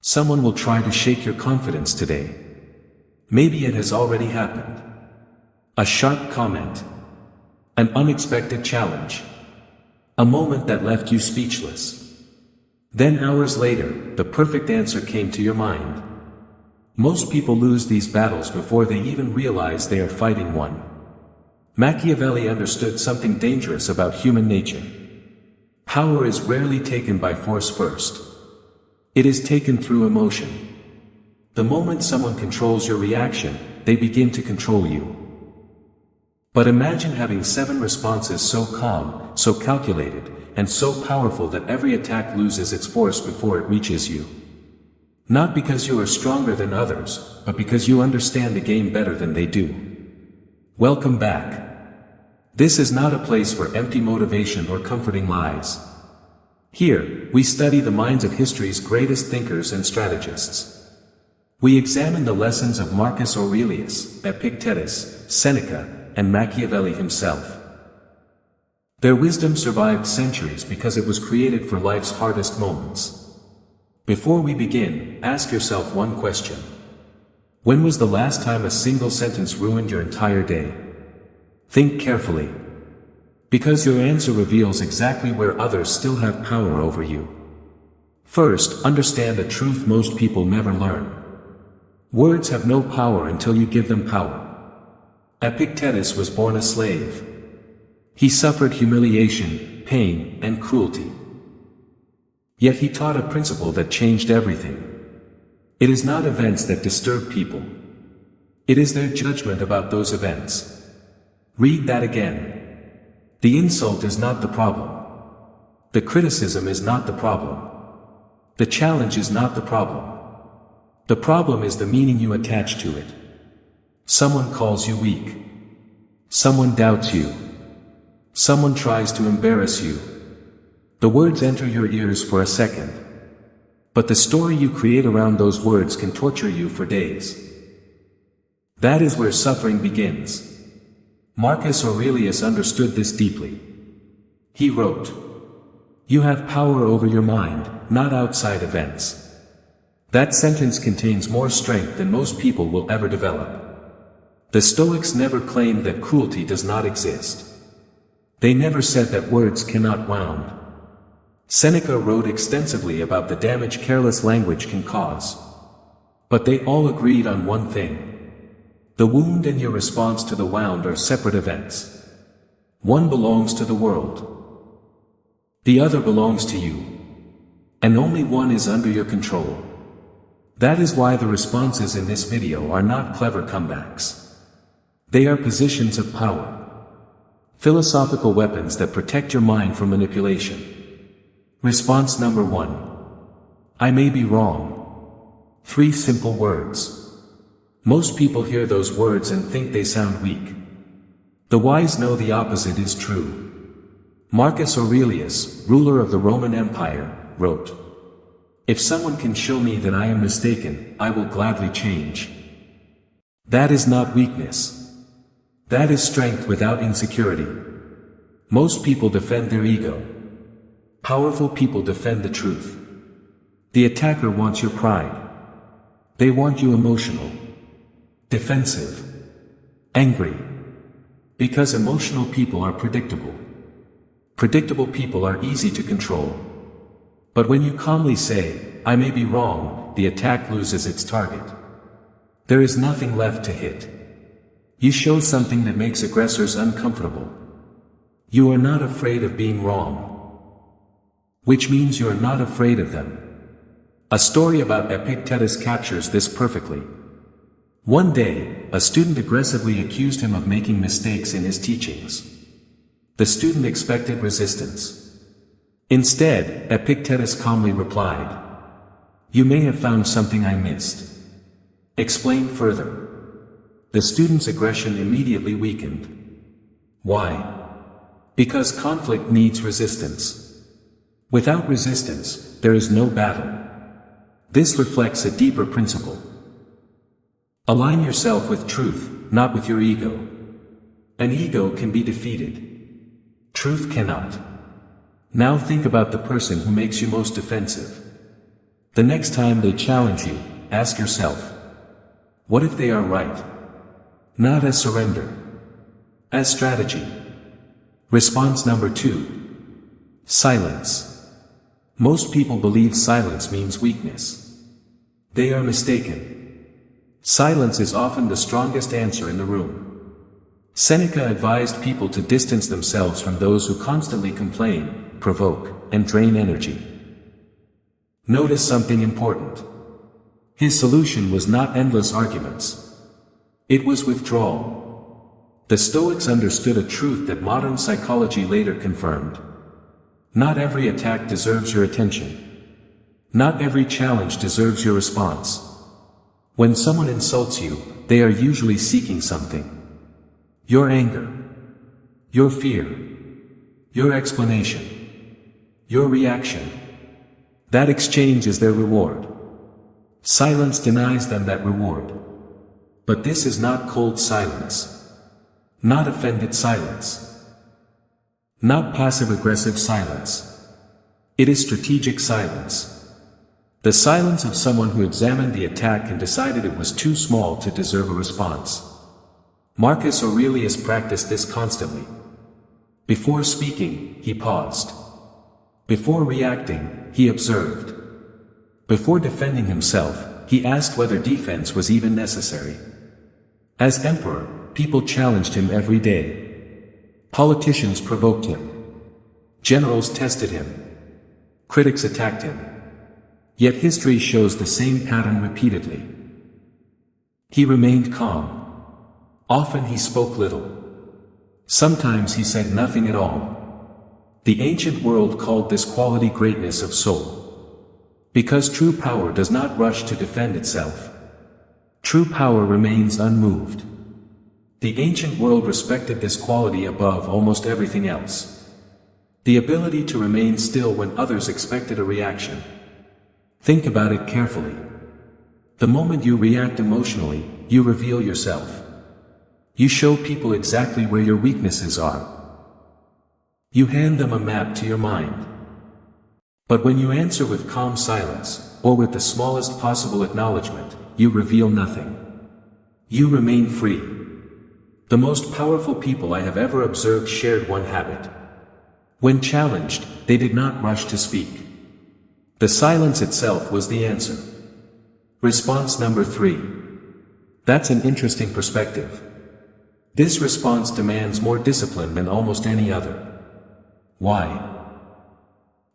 Someone will try to shake your confidence today. Maybe it has already happened. A sharp comment. An unexpected challenge. A moment that left you speechless. Then hours later, the perfect answer came to your mind. Most people lose these battles before they even realize they are fighting one. Machiavelli understood something dangerous about human nature. Power is rarely taken by force first. It is taken through emotion. The moment someone controls your reaction, they begin to control you. But imagine having 7 responses so calm, so calculated, and so powerful that every attack loses its force before it reaches you. Not because you are stronger than others, but because you understand the game better than they do. Welcome back. This is not a place for empty motivation or comforting lies. Here, we study the minds of history's greatest thinkers and strategists. We examine the lessons of Marcus Aurelius, Epictetus, Seneca, and Machiavelli himself. Their wisdom survived centuries because it was created for life's hardest moments. Before we begin, ask yourself one question. When was the last time a single sentence ruined your entire day? Think carefully. Because your answer reveals exactly where others still have power over you. First, understand a truth most people never learn. Words have no power until you give them power. Epictetus was born a slave. He suffered humiliation, pain, and cruelty. Yet he taught a principle that changed everything. It is not events that disturb people. It is their judgment about those events. Read that again. The insult is not the problem. The criticism is not the problem. The challenge is not the problem. The problem is the meaning you attach to it. Someone calls you weak. Someone doubts you. Someone tries to embarrass you. The words enter your ears for a second. But the story you create around those words can torture you for days. That is where suffering begins. Marcus Aurelius understood this deeply. He wrote, "You have power over your mind, not outside events." That sentence contains more strength than most people will ever develop. The Stoics never claimed that cruelty does not exist. They never said that words cannot wound. Seneca wrote extensively about the damage careless language can cause. But they all agreed on one thing. The wound and your response to the wound are separate events. One belongs to the world. The other belongs to you. And only one is under your control. That is why the responses in this video are not clever comebacks. They are positions of power. Philosophical weapons that protect your mind from manipulation. Response number 1. I may be wrong. 3 simple words. Most people hear those words and think they sound weak. The wise know the opposite is true. Marcus Aurelius, ruler of the Roman Empire, wrote, "If someone can show me that I am mistaken, I will gladly change." That is not weakness. That is strength without insecurity. Most people defend their ego. Powerful people defend the truth. The attacker wants your pride. They want you emotional, defensive, angry. Because emotional people are predictable. Predictable people are easy to control. But when you calmly say, "I may be wrong," the attack loses its target. There is nothing left to hit. You show something that makes aggressors uncomfortable. You are not afraid of being wrong. Which means you are not afraid of them. A story about Epictetus captures this perfectly. One day, a student aggressively accused him of making mistakes in his teachings. The student expected resistance. Instead, Epictetus calmly replied, "You may have found something I missed. Explain further." The student's aggression immediately weakened. Why? Because conflict needs resistance. Without resistance, there is no battle. This reflects a deeper principle. Align yourself with truth, not with your ego. An ego can be defeated. Truth cannot. Now think about the person who makes you most defensive. The next time they challenge you, ask yourself, what if they are right? Not as surrender. As strategy. Response number 2. Silence. Most people believe silence means weakness. They are mistaken. Silence is often the strongest answer in the room. Seneca advised people to distance themselves from those who constantly complain, provoke, and drain energy. Notice something important. His solution was not endless arguments. It was withdrawal. The Stoics understood a truth that modern psychology later confirmed. Not every attack deserves your attention. Not every challenge deserves your response. When someone insults you, they are usually seeking something. Your anger. Your fear. Your explanation. Your reaction. That exchange is their reward. Silence denies them that reward. But this is not cold silence. Not offended silence. Not passive-aggressive silence. It is strategic silence. The silence of someone who examined the attack and decided it was too small to deserve a response. Marcus Aurelius practiced this constantly. Before speaking, he paused. Before reacting, he observed. Before defending himself, he asked whether defense was even necessary. As emperor, people challenged him every day. Politicians provoked him. Generals tested him. Critics attacked him. Yet history shows the same pattern repeatedly. He remained calm. Often he spoke little. Sometimes he said nothing at all. The ancient world called this quality greatness of soul. Because true power does not rush to defend itself. True power remains unmoved. The ancient world respected this quality above almost everything else. The ability to remain still when others expected a reaction. Think about it carefully. The moment you react emotionally, you reveal yourself. You show people exactly where your weaknesses are. You hand them a map to your mind. But when you answer with calm silence, or with the smallest possible acknowledgement, you reveal nothing. You remain free. The most powerful people I have ever observed shared one habit. When challenged, they did not rush to speak. The silence itself was the answer. Response number 3. That's an interesting perspective. This response demands more discipline than almost any other. Why?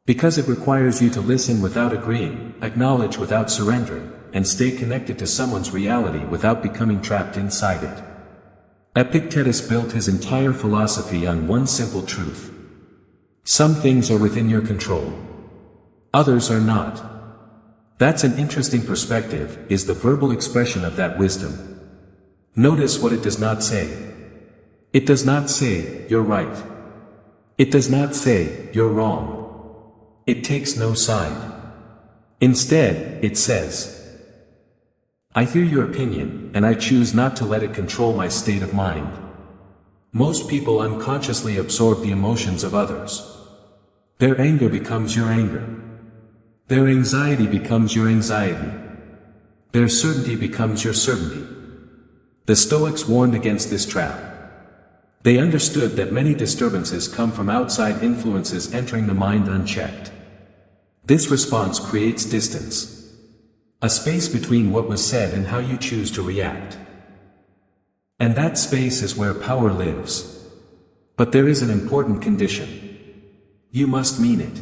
Because it requires you to listen without agreeing, acknowledge without surrendering, and stay connected to someone's reality without becoming trapped inside it. Epictetus built his entire philosophy on one simple truth. Some things are within your control. Others are not. That's an interesting perspective, is the verbal expression of that wisdom. Notice what it does not say. It does not say, you're right. It does not say, you're wrong. It takes no side. Instead, it says, I hear your opinion, and I choose not to let it control my state of mind. Most people unconsciously absorb the emotions of others. Their anger becomes your anger. Their anxiety becomes your anxiety. Their certainty becomes your certainty. The Stoics warned against this trap. They understood that many disturbances come from outside influences entering the mind unchecked. This response creates distance. A space between what was said and how you choose to react. And that space is where power lives. But there is an important condition. You must mean it.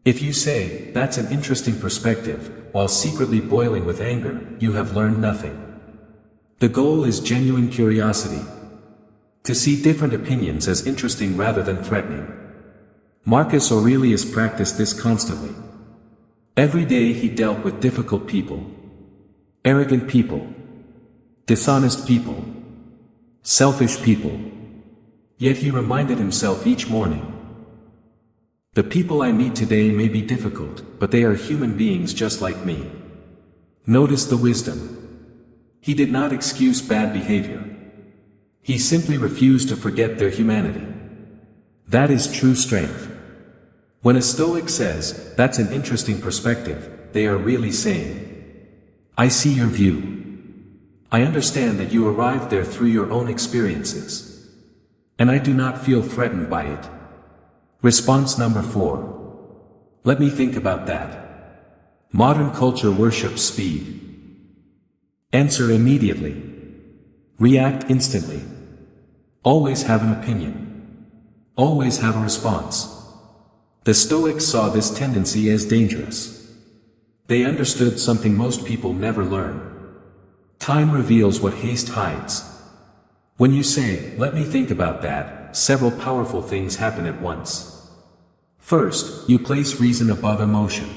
If you say, that's an interesting perspective, while secretly boiling with anger, you have learned nothing. The goal is genuine curiosity. To see different opinions as interesting rather than threatening. Marcus Aurelius practiced this constantly. Every day he dealt with difficult people. Arrogant people. Dishonest people. Selfish people. Yet he reminded himself each morning. The people I meet today may be difficult, but they are human beings just like me. Notice the wisdom. He did not excuse bad behavior. He simply refused to forget their humanity. That is true strength. When a Stoic says, that's an interesting perspective, they are really saying, I see your view. I understand that you arrived there through your own experiences. And I do not feel threatened by it. Response number 4. Let me think about that. Modern culture worships speed. Answer immediately. React instantly. Always have an opinion. Always have a response. The Stoics saw this tendency as dangerous. They understood something most people never learn. Time reveals what haste hides. When you say, let me think about that, several powerful things happen at once. First, you place reason above emotion.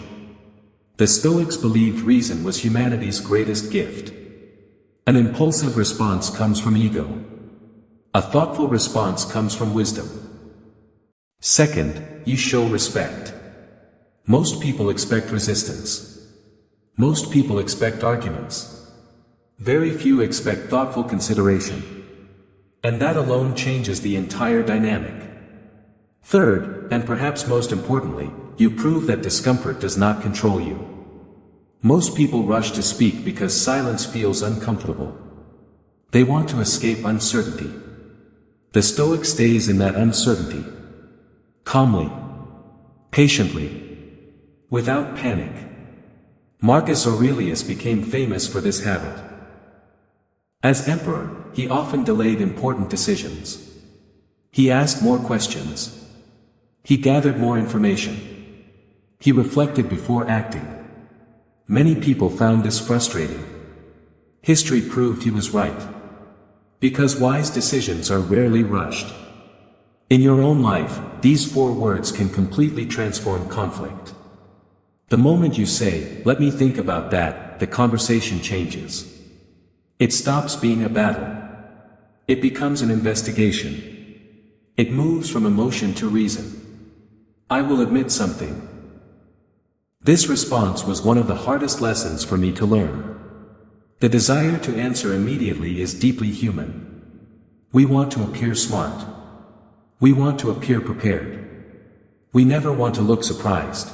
The Stoics believed reason was humanity's greatest gift. An impulsive response comes from ego. A thoughtful response comes from wisdom. Second, you show respect. Most people expect resistance. Most people expect arguments. Very few expect thoughtful consideration. And that alone changes the entire dynamic. Third, and perhaps most importantly, you prove that discomfort does not control you. Most people rush to speak because silence feels uncomfortable. They want to escape uncertainty. The Stoic stays in that uncertainty. Calmly. Patiently. Without panic. Marcus Aurelius became famous for this habit. As emperor, he often delayed important decisions. He asked more questions. He gathered more information. He reflected before acting. Many people found this frustrating. History proved he was right. Because wise decisions are rarely rushed. In your own life, these 4 words can completely transform conflict. The moment you say, let me think about that, the conversation changes. It stops being a battle. It becomes an investigation. It moves from emotion to reason. I will admit something. This response was one of the hardest lessons for me to learn. The desire to answer immediately is deeply human. We want to appear smart. We want to appear prepared. We never want to look surprised.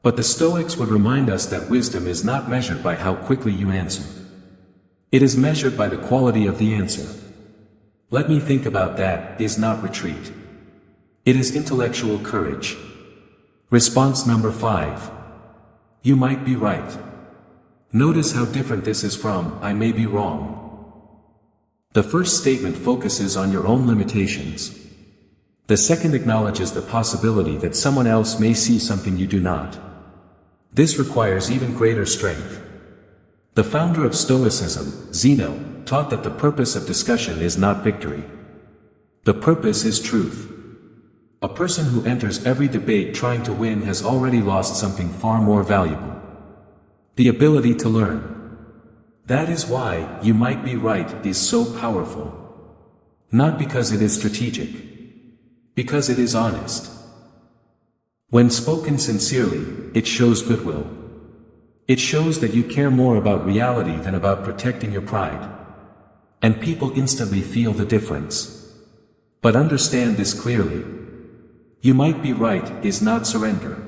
But the Stoics would remind us that wisdom is not measured by how quickly you answer. It is measured by the quality of the answer. Let me think about that is not retreat. It is intellectual courage. Response number 5. You might be right. Notice how different this is from, I may be wrong. The first statement focuses on your own limitations. The second acknowledges the possibility that someone else may see something you do not. This requires even greater strength. The founder of Stoicism, Zeno, taught that the purpose of discussion is not victory. The purpose is truth. A person who enters every debate trying to win has already lost something far more valuable. The ability to learn. That is why, you might be right, is so powerful. Not because it is strategic. Because it is honest. When spoken sincerely, it shows goodwill. It shows that you care more about reality than about protecting your pride. And people instantly feel the difference. But understand this clearly. You might be right is not surrender.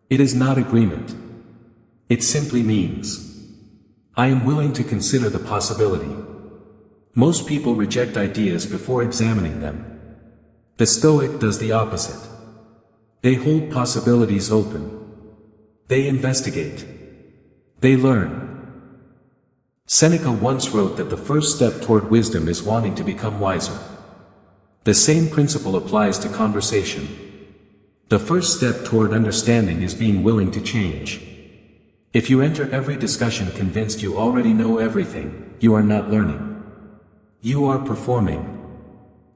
It is not agreement. It simply means, I am willing to consider the possibility. Most people reject ideas before examining them. The Stoic does the opposite. They hold possibilities open. They investigate. They learn. Seneca once wrote that the first step toward wisdom is wanting to become wiser. The same principle applies to conversation. The first step toward understanding is being willing to change. If you enter every discussion convinced you already know everything, you are not learning. You are performing.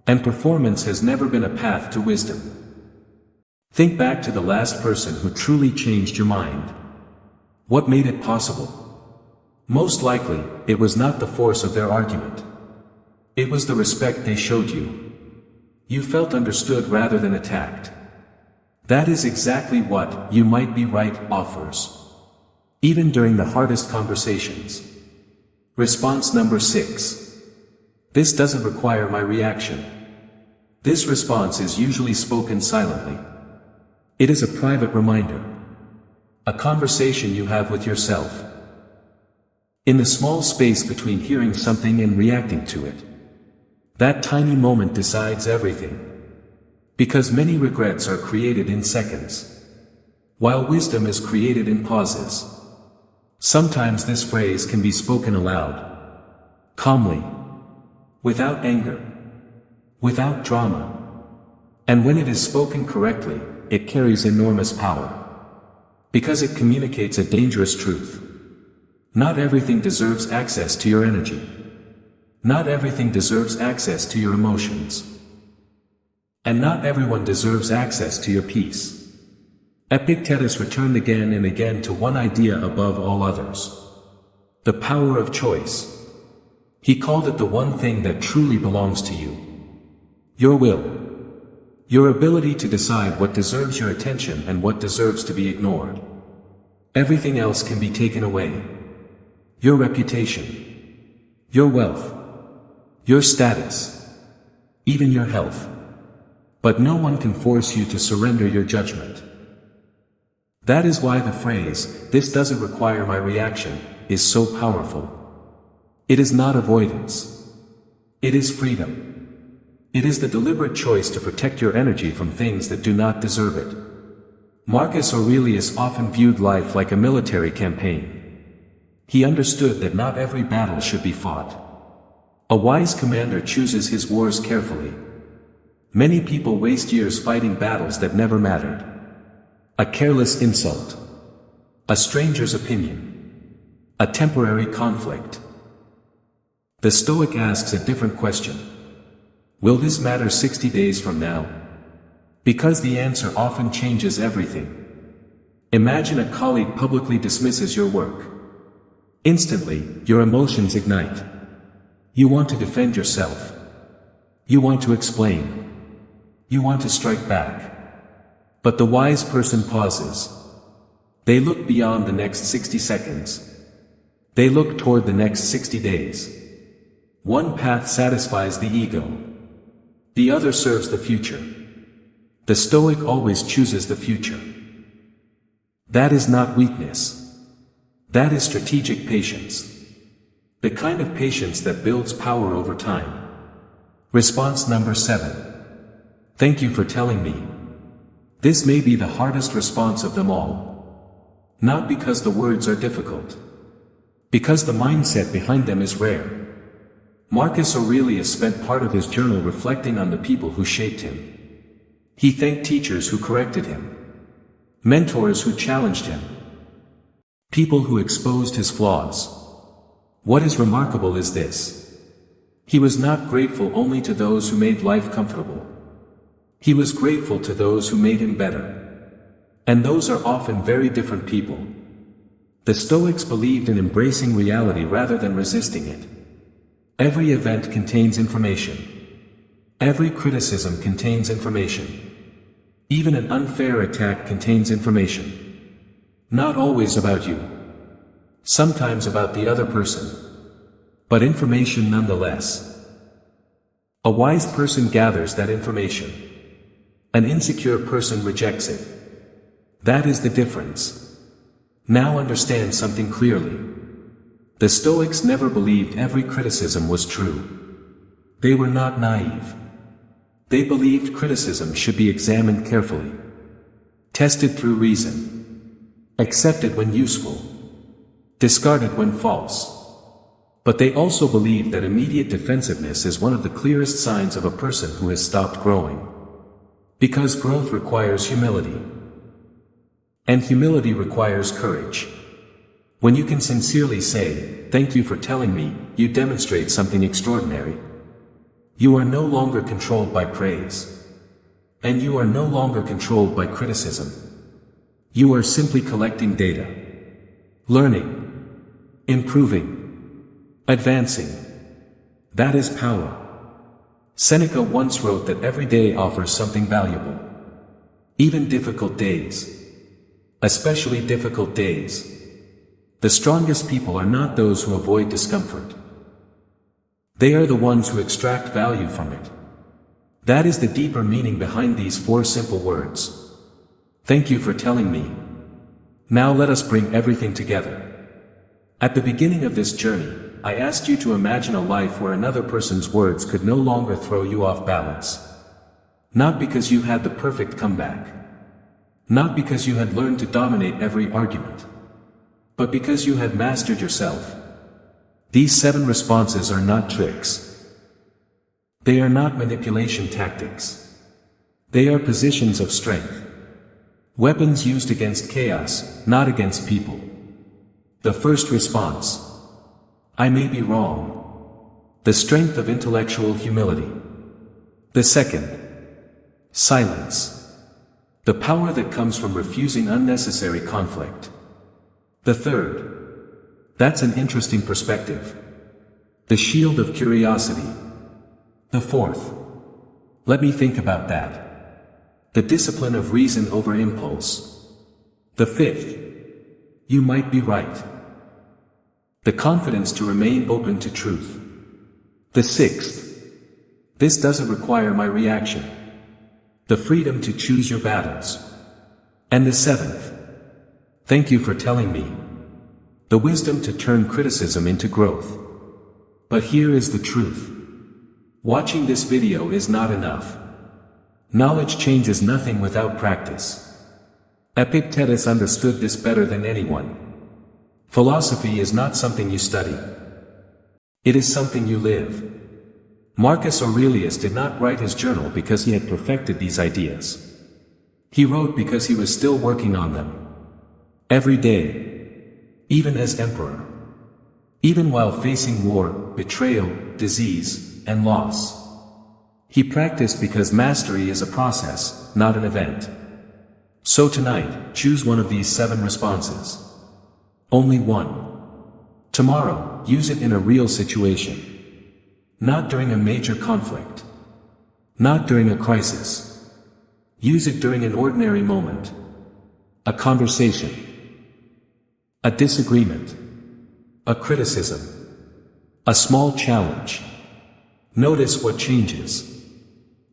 And performance has never been a path to wisdom. Think back to the last person who truly changed your mind. What made it possible? Most likely, it was not the force of their argument. It was the respect they showed you. You felt understood rather than attacked. That is exactly what you might be right offers. Even during the hardest conversations. Response number 6. This doesn't require my reaction. This response is usually spoken silently. It is a private reminder. A conversation you have with yourself. In the small space between hearing something and reacting to it. That tiny moment decides everything. Because many regrets are created in seconds, while wisdom is created in pauses. Sometimes this phrase can be spoken aloud, calmly, without anger, without drama. And when it is spoken correctly, it carries enormous power. Because it communicates a dangerous truth. Not everything deserves access to your energy. Not everything deserves access to your emotions. And not everyone deserves access to your peace. Epictetus returned again and again to one idea above all others. The power of choice. He called it the one thing that truly belongs to you. Your will. Your ability to decide what deserves your attention and what deserves to be ignored. Everything else can be taken away. Your reputation. Your wealth. Your status. Even your health. But no one can force you to surrender your judgment. That is why the phrase, "This doesn't require my reaction," is so powerful. It is not avoidance. It is freedom. It is the deliberate choice to protect your energy from things that do not deserve it. Marcus Aurelius often viewed life like a military campaign. He understood that not every battle should be fought. A wise commander chooses his wars carefully. Many people waste years fighting battles that never mattered. A careless insult. A stranger's opinion. A temporary conflict. The Stoic asks a different question. Will this matter 60 days from now? Because the answer often changes everything. Imagine a colleague publicly dismisses your work. Instantly, your emotions ignite. You want to defend yourself. You want to explain. You want to strike back. But the wise person pauses. They look beyond the next 60 seconds. They look toward the next 60 days. One path satisfies the ego. The other serves the future. The Stoic always chooses the future. That is not weakness. That is strategic patience. The kind of patience that builds power over time. Response number 7. Thank you for telling me. This may be the hardest response of them all. Not because the words are difficult. Because the mindset behind them is rare. Marcus Aurelius spent part of his journal reflecting on the people who shaped him. He thanked teachers who corrected him. Mentors who challenged him. People who exposed his flaws. What is remarkable is this. He was not grateful only to those who made life comfortable. He was grateful to those who made him better. And those are often very different people. The Stoics believed in embracing reality rather than resisting it. Every event contains information. Every criticism contains information. Even an unfair attack contains information. Not always about you. Sometimes about the other person. But information nonetheless. A wise person gathers that information. An insecure person rejects it. That is the difference. Now understand something clearly. The Stoics never believed every criticism was true. They were not naive. They believed criticism should be examined carefully. Tested through reason. Accepted when useful. Discarded when false. But they also believed that immediate defensiveness is one of the clearest signs of a person who has stopped growing. Because growth requires humility. And humility requires courage. When you can sincerely say, "Thank you for telling me," you demonstrate something extraordinary. You are no longer controlled by praise. And you are no longer controlled by criticism. You are simply collecting data. Learning. Improving. Advancing. That is power. Seneca once wrote that every day offers something valuable. Even difficult days. Especially difficult days. The strongest people are not those who avoid discomfort. They are the ones who extract value from it. That is the deeper meaning behind these 4 simple words. Thank you for telling me. Now let us bring everything together. At the beginning of this journey, I asked you to imagine a life where another person's words could no longer throw you off balance. Not because you had the perfect comeback. Not because you had learned to dominate every argument. But because you had mastered yourself. These 7 responses are not tricks. They are not manipulation tactics. They are positions of strength. Weapons used against chaos, not against people. The first response. I may be wrong. The strength of intellectual humility. The second. Silence. The power that comes from refusing unnecessary conflict. The third. That's an interesting perspective. The shield of curiosity. The fourth. Let me think about that. The discipline of reason over impulse. The fifth. You might be right. The confidence to remain open to truth. The sixth. This doesn't require my reaction. The freedom to choose your battles. And the seventh. Thank you for telling me. The wisdom to turn criticism into growth. But here is the truth. Watching this video is not enough. Knowledge changes nothing without practice. Epictetus understood this better than anyone. Philosophy is not something you study. It is something you live. Marcus Aurelius did not write his journal because he had perfected these ideas. He wrote because he was still working on them. Every day. Even as emperor. Even while facing war, betrayal, disease, and loss. He practiced because mastery is a process, not an event. So tonight, choose one of these 7 responses. Only one. Tomorrow, use it in a real situation. Not during a major conflict. Not during a crisis. Use it during an ordinary moment. A conversation. A disagreement. A criticism. A small challenge. Notice what changes.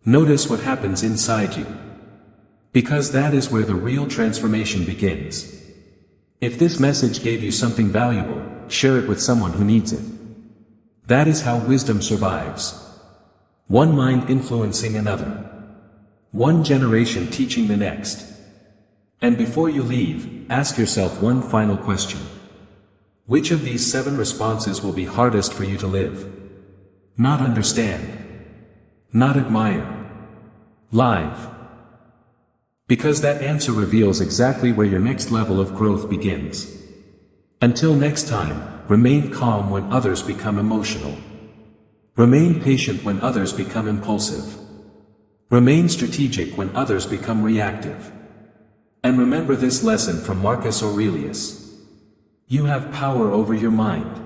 Notice what happens inside you. Because that is where the real transformation begins. If this message gave you something valuable, share it with someone who needs it. That is how wisdom survives. One mind influencing another. One generation teaching the next. And before you leave, ask yourself one final question. Which of these 7 responses will be hardest for you to live? Not understand. Not admire. Live. Because that answer reveals exactly where your next level of growth begins. Until next time, remain calm when others become emotional. Remain patient when others become impulsive. Remain strategic when others become reactive. And remember this lesson from Marcus Aurelius. You have power over your mind.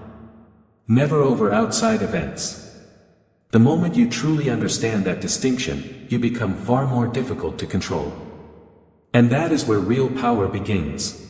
Never over outside events. The moment you truly understand that distinction, you become far more difficult to control. And that is where real power begins.